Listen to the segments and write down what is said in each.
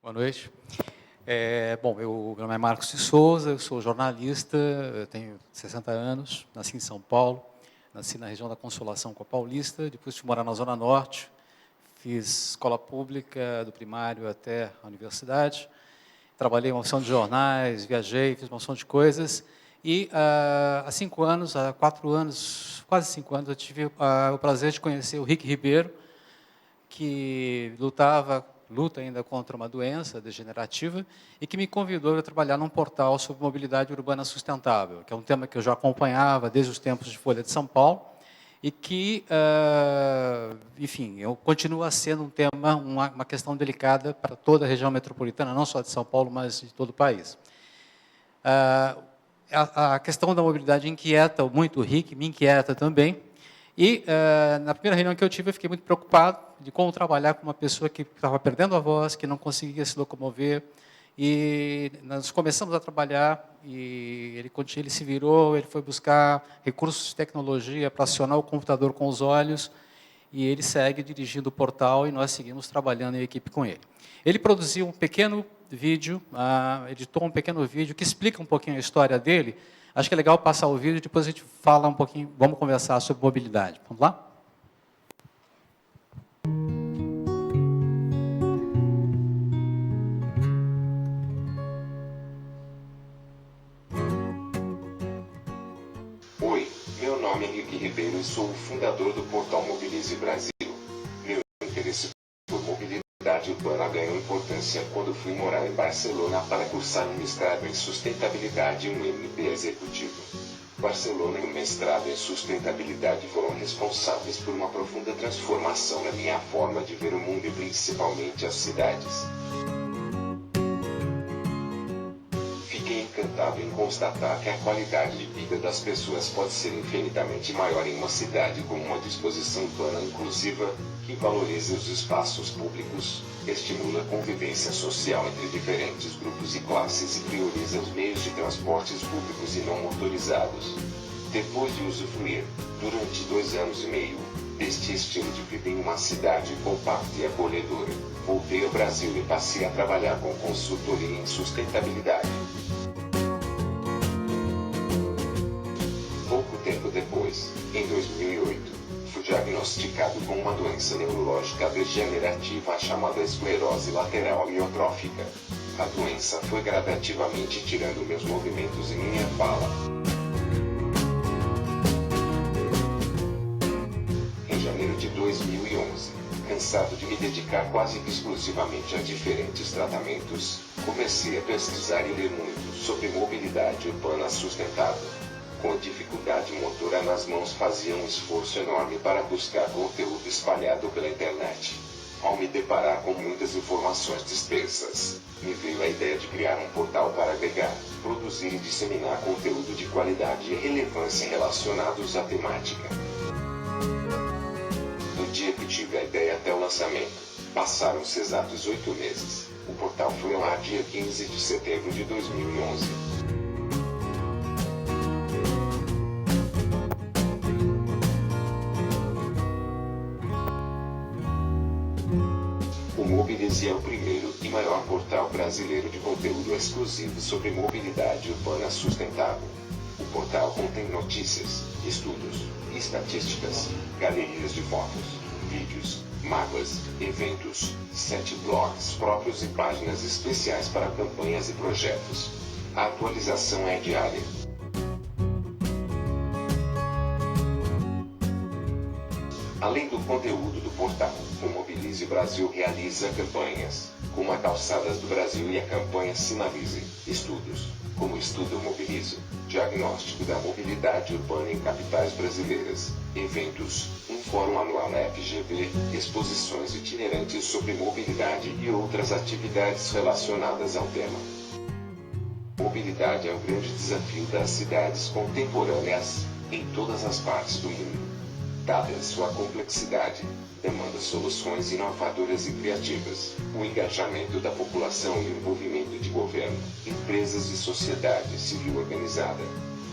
Boa noite. Bom, meu nome é Marcos de Souza, eu sou jornalista, eu tenho 60 anos, nasci em São Paulo, nasci na região da Consolação com a Paulista, depois fui morar na Zona Norte, fiz escola pública do primário até a universidade, trabalhei em uma opção de jornais, viajei, fiz uma opção de coisas, e há 5 anos, há 4 anos, quase 5 anos, eu tive o prazer de conhecer o Rick Ribeiro, que luta ainda contra uma doença degenerativa e que me convidou a trabalhar num portal sobre mobilidade urbana sustentável, que é um tema que eu já acompanhava desde os tempos de Folha de São Paulo e que, enfim, continua sendo um tema, uma questão delicada para toda a região metropolitana, não só de São Paulo, mas de todo o país. A questão da mobilidade inquieta muito o Rick, me inquieta também. E, na primeira reunião que eu tive, eu fiquei muito preocupado de como trabalhar com uma pessoa que estava perdendo a voz, que não conseguia se locomover. E nós começamos a trabalhar, e ele se virou, ele foi buscar recursos de tecnologia para acionar o computador com os olhos, e ele segue dirigindo o portal, e nós seguimos trabalhando em equipe com ele. Ele produziu um pequeno vídeo, editou um pequeno vídeo que explica um pouquinho a história dele. Acho que é legal passar o vídeo, depois a gente fala um pouquinho, vamos conversar sobre mobilidade. Vamos lá? Oi, meu nome é Rick Ribeiro e sou o fundador do portal Mobilize Brasil. Meu interesse por mobilidade urbana ganhou importância quando fui morar em Barcelona para cursar um mestrado em sustentabilidade e um MBA executivo. Barcelona e o mestrado em sustentabilidade foram responsáveis por uma profunda transformação na minha forma de ver o mundo e principalmente as cidades. Fiquei encantado em constatar que a qualidade de vida das pessoas pode ser infinitamente maior em uma cidade com uma disposição urbana inclusiva, que valoriza os espaços públicos, estimula a convivência social entre diferentes grupos e classes e prioriza os meios de transportes públicos e não motorizados. Depois de usufruir, durante 2 anos e meio, deste estilo de vida em uma cidade compacta e acolhedora, voltei ao Brasil e passei a trabalhar com consultoria em sustentabilidade. Pouco tempo depois, em 2008, fui diagnosticado com uma doença neurológica degenerativa chamada esclerose lateral amiotrófica. A doença foi gradativamente tirando meus movimentos e minha fala. Em janeiro de 2011, cansado de me dedicar quase exclusivamente a diferentes tratamentos, comecei a pesquisar e ler muito sobre mobilidade urbana sustentável. Com dificuldade motora nas mãos fazia um esforço enorme para buscar conteúdo espalhado pela internet. Ao me deparar com muitas informações dispersas, me veio a ideia de criar um portal para agregar, produzir e disseminar conteúdo de qualidade e relevância relacionados à temática. Do dia que tive a ideia até o lançamento, passaram-se exatos 8 meses. O portal foi ao ar dia 15 de setembro de 2011. O Mobilize é o primeiro e maior portal brasileiro de conteúdo exclusivo sobre mobilidade urbana sustentável. O portal contém notícias, estudos, estatísticas, galerias de fotos, vídeos, mapas, eventos, 7 blogs próprios e páginas especiais para campanhas e projetos. A atualização é diária. Além do conteúdo do portal, o Mobilize Brasil realiza campanhas, como a Calçadas do Brasil e a campanha Sinalize, estudos, como o Estudo Mobilize, diagnóstico da mobilidade urbana em capitais brasileiras, eventos, um fórum anual na FGV, exposições itinerantes sobre mobilidade e outras atividades relacionadas ao tema. Mobilidade é um grande desafio das cidades contemporâneas, em todas as partes do mundo. Dada sua complexidade, demanda soluções inovadoras e criativas, o engajamento da população e o envolvimento de governo, empresas e sociedade civil organizada.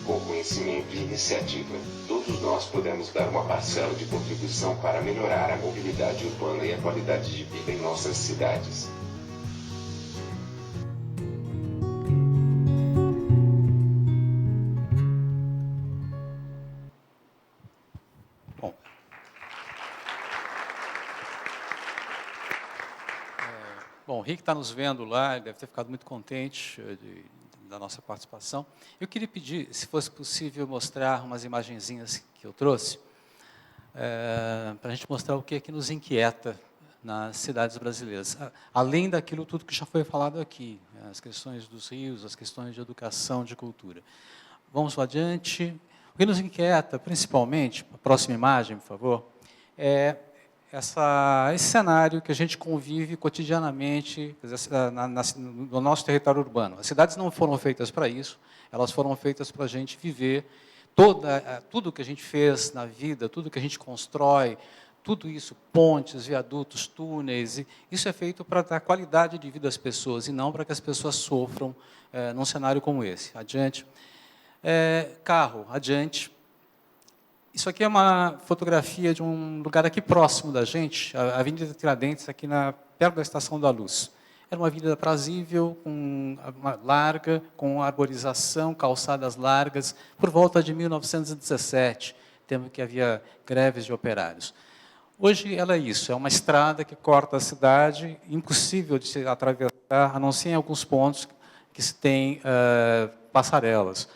Com conhecimento e iniciativa, todos nós podemos dar uma parcela de contribuição para melhorar a mobilidade urbana e a qualidade de vida em nossas cidades. Bom, o Rick está nos vendo lá, ele deve ter ficado muito contente da nossa participação. Eu queria pedir, se fosse possível, mostrar umas imagenzinhas que eu trouxe, para a gente mostrar o que é que nos inquieta nas cidades brasileiras, além daquilo tudo que já foi falado aqui, as questões dos rios, as questões de educação, de cultura. Vamos adiante. O que nos inquieta, principalmente, a próxima imagem, por favor, é esse cenário que a gente convive cotidianamente no nosso território urbano. As cidades não foram feitas para isso, elas foram feitas para a gente viver tudo que a gente fez na vida, tudo que a gente constrói, tudo isso, pontes, viadutos, túneis, isso é feito para dar qualidade de vida às pessoas e não para que as pessoas sofram num cenário como esse. Adiante. Carro, adiante. Isso aqui é uma fotografia de um lugar aqui próximo da gente, a Avenida Tiradentes, aqui perto da Estação da Luz. Era uma avenida aprazível, larga, com arborização, calçadas largas, por volta de 1917, tempo que havia greves de operários. Hoje ela é isso, é uma estrada que corta a cidade, impossível de se atravessar, a não ser em alguns pontos que se tem passarelas.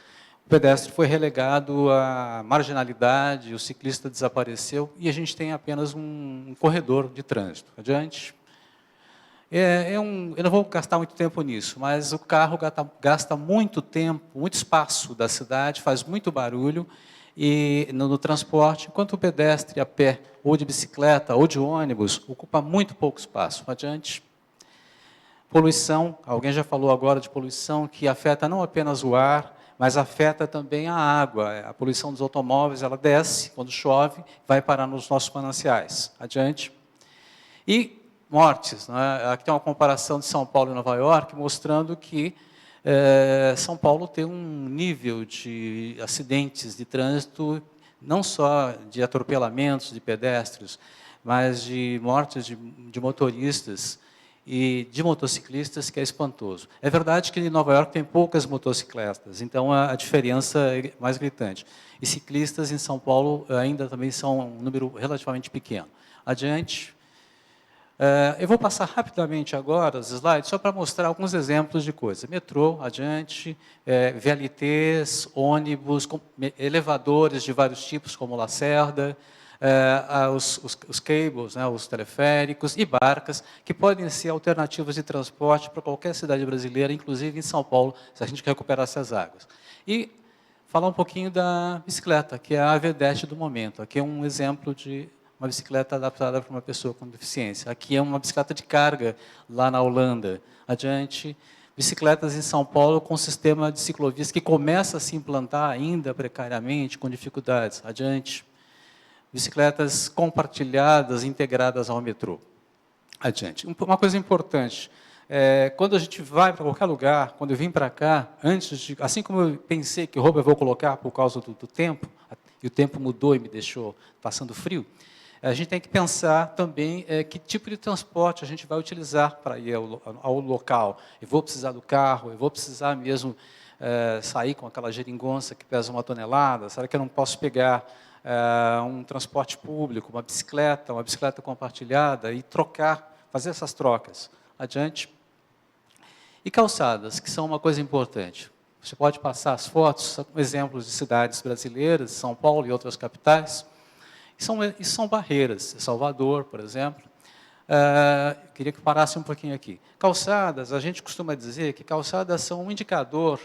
O pedestre foi relegado à marginalidade, o ciclista desapareceu e a gente tem apenas um corredor de trânsito. Adiante. Eu não vou gastar muito tempo nisso, mas o carro gasta muito tempo, muito espaço da cidade, faz muito barulho e no transporte, enquanto o pedestre a pé, ou de bicicleta, ou de ônibus, ocupa muito pouco espaço. Adiante. Poluição, alguém já falou agora de poluição, que afeta não apenas o ar, mas afeta também a água. A poluição dos automóveis, ela desce, quando chove, vai parar nos nossos mananciais. Adiante. E mortes. Né? Aqui tem uma comparação de São Paulo e Nova York, mostrando que São Paulo tem um nível de acidentes de trânsito, não só de atropelamentos de pedestres, mas de mortes de motoristas e de motociclistas, que é espantoso. É verdade que em Nova York tem poucas motocicletas, então a diferença é mais gritante. E ciclistas em São Paulo ainda também são um número relativamente pequeno. Adiante. Eu vou passar rapidamente agora os slides, só para mostrar alguns exemplos de coisas. Metrô, adiante, VLTs, ônibus, elevadores de vários tipos, como Lacerda, os cables, né, os teleféricos e barcas, que podem ser alternativas de transporte para qualquer cidade brasileira, inclusive em São Paulo, se a gente recuperasse essas águas. E falar um pouquinho da bicicleta, que é a vedete do momento. Aqui é um exemplo de uma bicicleta adaptada para uma pessoa com deficiência. Aqui é uma bicicleta de carga, lá na Holanda. Adiante, bicicletas em São Paulo com sistema de ciclovias que começa a se implantar ainda precariamente, com dificuldades. Adiante. Bicicletas compartilhadas, integradas ao metrô. Adiante. Uma coisa importante, quando a gente vai para qualquer lugar, quando eu vim para cá, assim como eu pensei que roupa eu vou colocar por causa do tempo, e o tempo mudou e me deixou passando frio, a gente tem que pensar também que tipo de transporte a gente vai utilizar para ir ao local. Eu vou precisar do carro, eu vou precisar mesmo sair com aquela geringonça que pesa 1 tonelada, será que eu não posso pegar um transporte público, uma bicicleta compartilhada e fazer essas trocas. Adiante. E calçadas, que são uma coisa importante. Você pode passar as fotos, são exemplos de cidades brasileiras, São Paulo e outras capitais, e são barreiras. Salvador, por exemplo. Queria que parasse um pouquinho aqui. Calçadas, a gente costuma dizer que calçadas são um indicador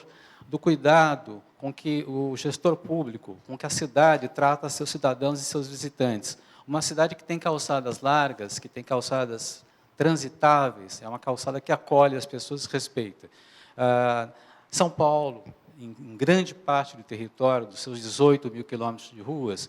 do cuidado com que o gestor público, com que a cidade trata seus cidadãos e seus visitantes. Uma cidade que tem calçadas largas, que tem calçadas transitáveis, é uma calçada que acolhe as pessoas e respeita. São Paulo, em grande parte do território, dos seus 18 mil quilômetros de ruas,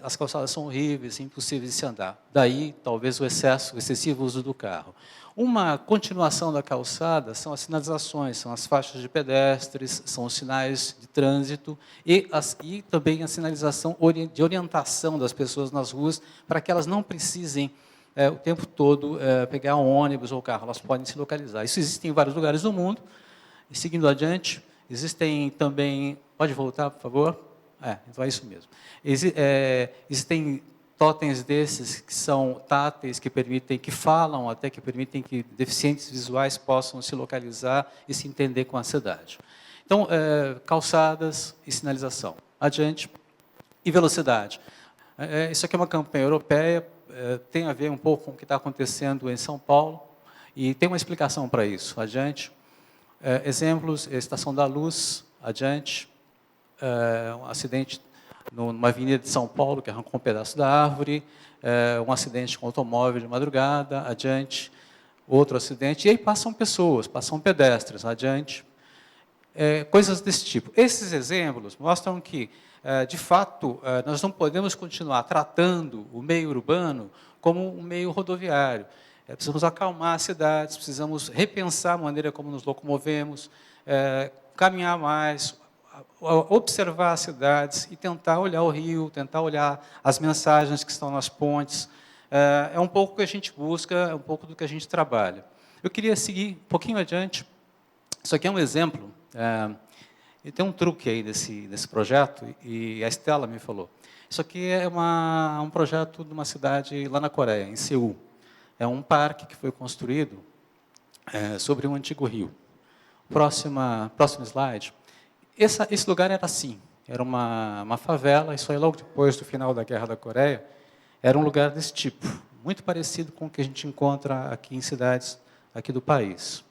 as calçadas são horríveis, impossíveis de se andar. Daí, talvez, o excessivo uso do carro. Uma continuação da calçada são as sinalizações, são as faixas de pedestres, são os sinais de trânsito e também a sinalização de orientação das pessoas nas ruas para que elas não precisem o tempo todo pegar um ônibus ou carro, elas podem se localizar. Isso existe em vários lugares do mundo. E seguindo adiante, existem também... Pode voltar, por favor? Então é isso mesmo. Existem totens desses que são táteis, que falam, até que permitem que deficientes visuais possam se localizar e se entender com a cidade. Então, calçadas e sinalização. Adiante. E velocidade. Isso aqui é uma campanha europeia, tem a ver um pouco com o que está acontecendo em São Paulo, e tem uma explicação para isso. Adiante. Exemplos, Estação da Luz, adiante. Um acidente numa avenida de São Paulo, que arrancou um pedaço da árvore, um acidente com automóvel de madrugada, adiante. Outro acidente, e aí passam pessoas, passam pedestres, adiante. Coisas desse tipo. Esses exemplos mostram que, de fato, nós não podemos continuar tratando o meio urbano como um meio rodoviário. Precisamos acalmar as cidades, precisamos repensar a maneira como nos locomovemos, caminhar mais, observar as cidades e tentar olhar o rio, tentar olhar as mensagens que estão nas pontes. É um pouco o que a gente busca, é um pouco do que a gente trabalha. Eu queria seguir um pouquinho adiante. Isso aqui é um exemplo. E tem um truque aí nesse projeto, e a Estela me falou. Isso aqui é um projeto de uma cidade lá na Coreia, em Seul. É um parque que foi construído sobre um antigo rio. Próximo slide. Esse lugar era assim, era uma favela, isso aí logo depois do final da Guerra da Coreia, era um lugar desse tipo, muito parecido com o que a gente encontra aqui em cidades aqui do país.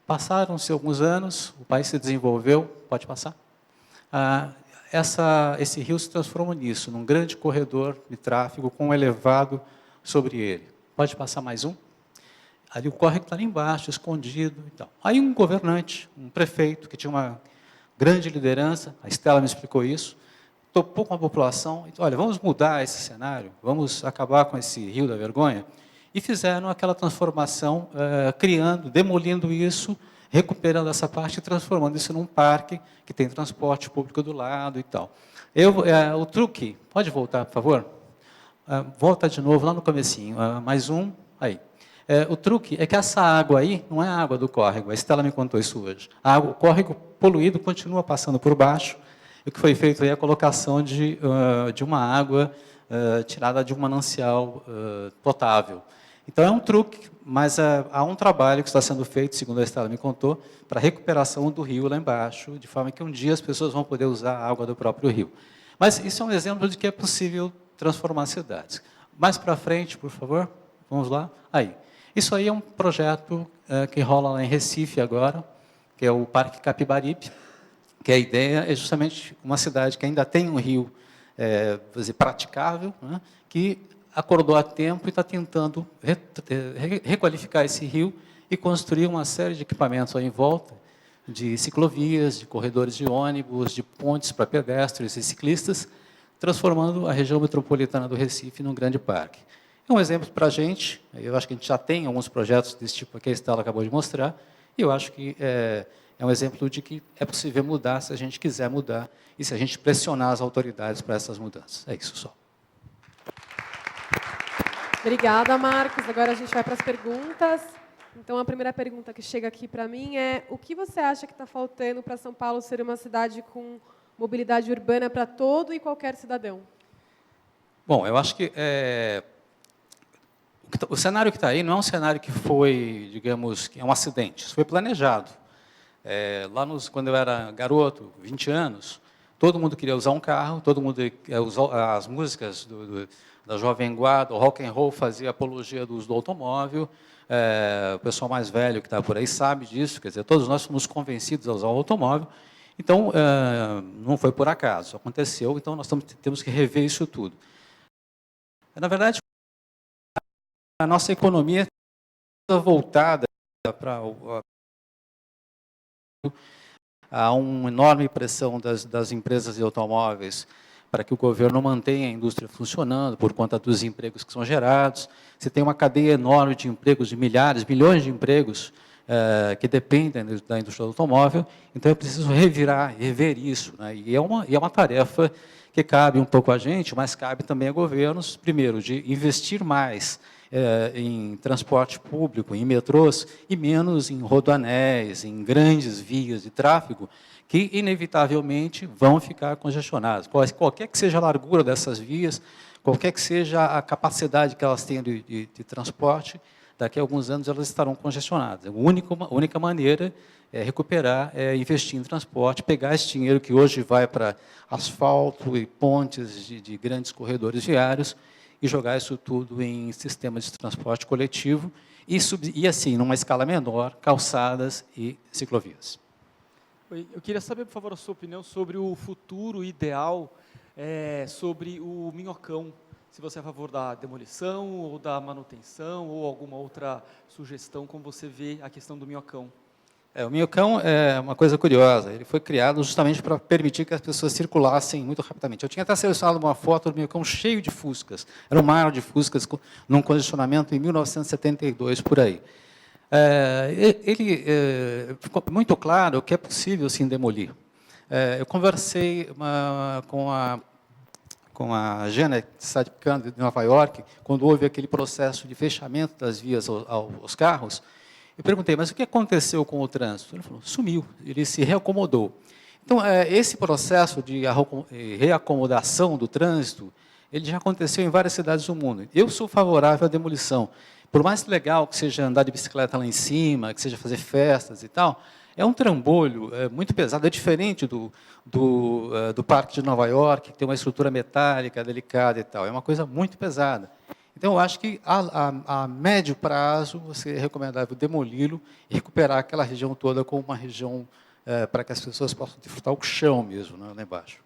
Passaram-se alguns anos, o país se desenvolveu, pode passar. Esse rio se transformou nisso, num grande corredor de tráfego com um elevado sobre ele. Pode passar mais um? Ali o córrego está ali embaixo, escondido e tal. Aí um governante, um prefeito, que tinha uma grande liderança, a Estela me explicou isso, topou com a população, e olha, vamos mudar esse cenário, vamos acabar com esse rio da vergonha, e fizeram aquela transformação, demolindo isso, recuperando essa parte e transformando isso num parque que tem transporte público do lado e tal. O truque, pode voltar, por favor? Volta de novo lá no comecinho, mais um, aí. O truque é que essa água aí não é a água do córrego, a Estela me contou isso hoje. O córrego poluído continua passando por baixo, e o que foi feito aí é a colocação de uma água tirada de um manancial potável. Então é um truque, mas há um trabalho que está sendo feito, segundo a Estela me contou, para a recuperação do rio lá embaixo, de forma que um dia as pessoas vão poder usar a água do próprio rio. Mas isso é um exemplo de que é possível transformar cidades. Mais para frente, por favor, vamos lá. Aí. Isso aí é um projeto que rola lá em Recife agora, que é o Parque Capibaribe, que a ideia é justamente uma cidade que ainda tem um rio praticável, né, que acordou a tempo e está tentando requalificar esse rio e construir uma série de equipamentos aí em volta, de ciclovias, de corredores de ônibus, de pontes para pedestres e ciclistas, transformando a região metropolitana do Recife num grande parque. É um exemplo para a gente, eu acho que a gente já tem alguns projetos desse tipo que a Estela acabou de mostrar, e eu acho que é um exemplo de que é possível mudar se a gente quiser mudar e se a gente pressionar as autoridades para essas mudanças. É isso só. Obrigada, Marcos. Agora a gente vai para as perguntas. Então, a primeira pergunta que chega aqui para mim é: o que você acha que está faltando para São Paulo ser uma cidade com mobilidade urbana para todo e qualquer cidadão? Bom, eu acho que o cenário que está aí não é um cenário que foi, digamos, que é um acidente. Isso foi planejado. Quando eu era garoto, 20 anos, todo mundo queria usar um carro, todo mundo as músicas da Jovem Guarda, o rock and roll fazia apologia do uso do automóvel. O pessoal mais velho que está por aí sabe disso, quer dizer, todos nós fomos convencidos a usar o automóvel. Então, não foi por acaso, aconteceu, então nós temos que rever isso tudo. Na verdade, a nossa economia está voltada para há uma enorme pressão das empresas de automóveis para que o governo mantenha a indústria funcionando por conta dos empregos que são gerados. Você tem uma cadeia enorme de empregos, de milhares, milhões de empregos que dependem da indústria do automóvel. Então, é preciso rever isso, né? E é uma tarefa que cabe um pouco a gente, mas cabe também a governos, primeiro, de investir mais em transporte público, em metrôs, e menos em rodoanéis, em grandes vias de tráfego, que, inevitavelmente, vão ficar congestionadas. Qualquer que seja a largura dessas vias, qualquer que seja a capacidade que elas tenham de transporte, daqui a alguns anos elas estarão congestionadas. A única maneira é recuperar, é investir em transporte, pegar esse dinheiro que hoje vai para asfalto e pontes de grandes corredores viários e jogar isso tudo em sistemas de transporte coletivo e assim, numa escala menor, calçadas e ciclovias. Eu queria saber, por favor, a sua opinião sobre o futuro ideal, sobre o Minhocão. Se você é a favor da demolição, ou da manutenção, ou alguma outra sugestão, como você vê a questão do Minhocão. O Minhocão é uma coisa curiosa. Ele foi criado justamente para permitir que as pessoas circulassem muito rapidamente. Eu tinha até selecionado uma foto do Minhocão cheio de fuscas. Era um mar de fuscas num congestionamento em 1972, por aí. Ficou muito claro que é possível, sim, demolir. Eu conversei com a Janet Sadkan, de Nova York, quando houve aquele processo de fechamento das vias aos carros. Eu perguntei, mas o que aconteceu com o trânsito? Ele falou, sumiu, ele se reacomodou. Então, esse processo de reacomodação do trânsito, ele já aconteceu em várias cidades do mundo. Eu sou favorável à demolição. Por mais legal que seja andar de bicicleta lá em cima, que seja fazer festas e tal, é um trambolho muito pesado, é diferente do Parque de Nova York, que tem uma estrutura metálica, delicada e tal. É uma coisa muito pesada. Então, eu acho que a médio prazo, é recomendável demoli-lo e recuperar aquela região toda como uma região para que as pessoas possam desfrutar o chão mesmo, né, lá embaixo.